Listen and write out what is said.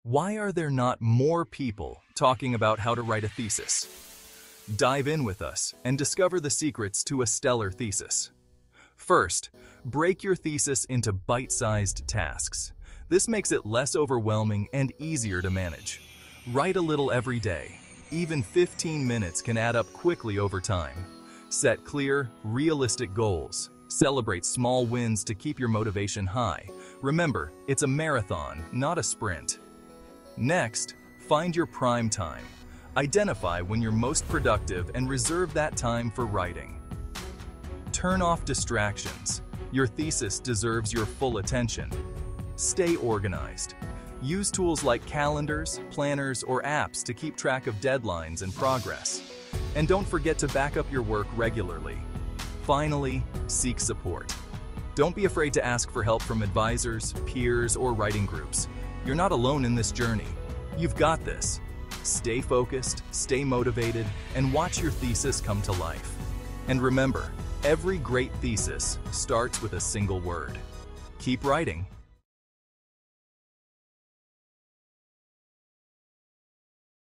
Why are there not more people talking about how to write a thesis? Dive in with us and discover the secrets to a stellar thesis. First, break your thesis into bite-sized tasks. This makes it less overwhelming and easier to manage. Write a little every day. Even 15 minutes can add up quickly over time. Set clear, realistic goals. Celebrate small wins to keep your motivation high. Remember, it's a marathon, not a sprint. Next, find your prime time. Identify when you're most productive and reserve that time for writing. Turn off distractions. Your thesis deserves your full attention. Stay organized. Use tools like calendars, planners, or apps to keep track of deadlines and progress. And don't forget to back up your work regularly. Finally, seek support. Don't be afraid to ask for help from advisors, peers, or writing groups. You're not alone in this journey. You've got this. Stay focused, stay motivated, and watch your thesis come to life. And remember, every great thesis starts with a single word. Keep writing.